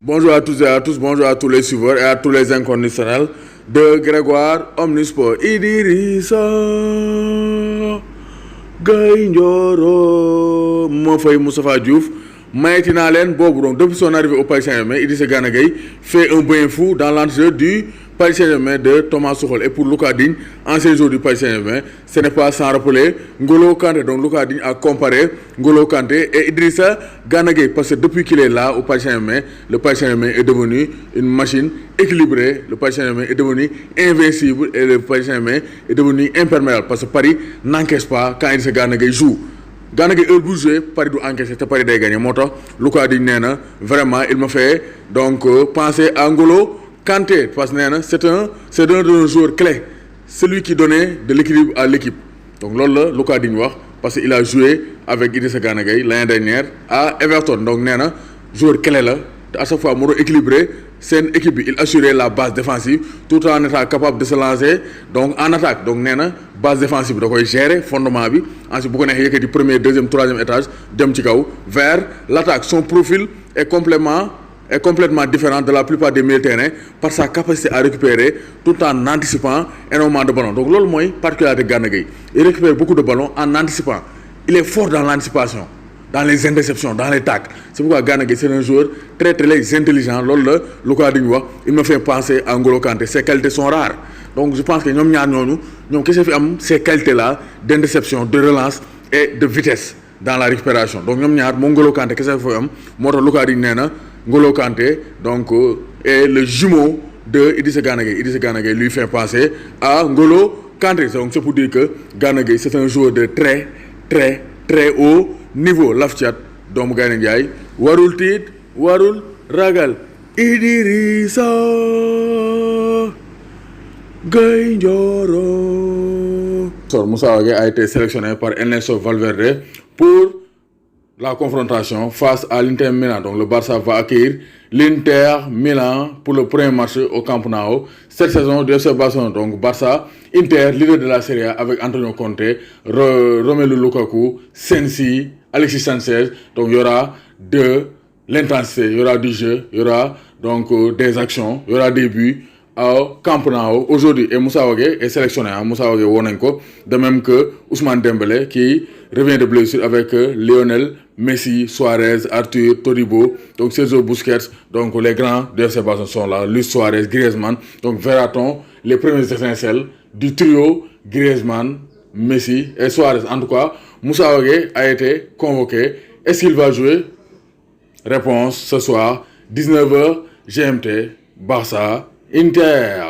Bonjour à tous et à tous, bonjour à tous les suiveurs et à tous les inconditionnels de Grégoire Omnisport. Idrissa Gaye Ndioro moo fay Moustapha Diouf mayeti naa leen boobu donc depuis son arrivée au Paris Saint-Germain, Idrissa Gana Gueye fait un bain fou dans l'entrejeu du Paris Saint-Germain de Thomas Tuchel. Et pour Lucas Digne, ancien joueur du Paris Saint-Germain, ce n'est pas sans rappeler N'Golo Kanté. Donc Lucas Digne a comparé N'Golo Kanté et Idrissa Gana Gueye, parce que depuis qu'il est là au Paris Saint-Germain, le Paris Saint-Germain est devenu une machine équilibrée, le Paris Saint-Germain est devenu invincible et le Paris Saint-Germain est devenu imperméable, parce que Paris n'encaisse pas quand Idrissa Gana Gueye joue. Gana Gueye heure bu joué Paris du encaissé te Paris day gagné moo tax Lucas Digne nee na vraiment il m'a fait donc penser à N'Golo Kanté, parce que nee na c'est un de nos joueurs clés, celui qui donnait de l'équilibre à l'équipe. Donc loolu la Lucas Digne wax, parce qu'il a joué avec Idrissa Gana Gueye l'année dernière à Everton. Donc nee na joueur clé la te à chaque fois moo doon équilibré seen équipe bi, il assurait la base défensive tout en étant capable de se lancer donc en attaque. Donc nee na base défensive bi da koy gérer fondement bi, ensuite bu ko neexee yëkkati premier deuxième troisième étage dem ci kaw vers l'attaque. Son profil est complètement différent de la plupart des milieux de terrain par sa capacité à récupérer tout en anticipant énormément de ballons. Donc loolu mooy particularité Gana Gueye, il récupère beaucoup de ballons en anticipant, il est fort dans l'anticipation, dans les interceptions, dans les tacles. C'est pourquoi Gana Gueye c'est un joueur très intelligent. Loolu la Lucas Digne wax, il me fait penser à N'Golo Kanté. Ses qualités sont rares, donc je pense que ñoom ñaar ñooñu ñoom kese fi am ces qualités là d'interception, de relance et de vitesse dans la récupération. Donc ñoom ñaar moo N'Golo Kanté kese fi am, moo tax Lucas Digne nee na N'Golo Kanté donc est le jumeau de Idrissa Gana Gueye. Idrissa Gana Gueye lui fait penser à N'Golo Kanté. Donc c'est pour dire que Gana Gueye c'est un joueur de très haut niveau. Laf cat doomu Gaynde Njaay warul tiit warul ragal Idrissa Gaye Ndioro. Moussa Wagué a été sélectionné par Ernesto Valverde pour la confrontation face à l'Inter Milan. Donc le Barça va accueillir l'Inter Milan pour le premier match au Camp Nou cette saison de FC Barcelone. Donc Barça, Inter, leader de la Serie A avec Antonio Conte, Romelu Lukaku, Sensi, Alexis Sanchez. Donc il y aura de l'intensité, il y aura du jeu, il y aura donc des actions, il y aura des buts au Camp Nou aujourd'hui. Et Moussa Wagué est sélectionné. Moussa Wagué wonenko, de même que Ousmane Dembélé qui revient de blessure avec Lionel Messi, Suarez, Arthur, Todibo, donc Sergio Busquets. Donc les grands de FC Barcelone sont là, Luis Suarez, Griezmann. Donc verra-t-on les premières étincelles du trio Griezmann, Messi et Suarez. En tout cas, Moussa Wagué a été convoqué. Est-ce qu'il va jouer? Réponse ce soir 19h GMT, Barça Inter.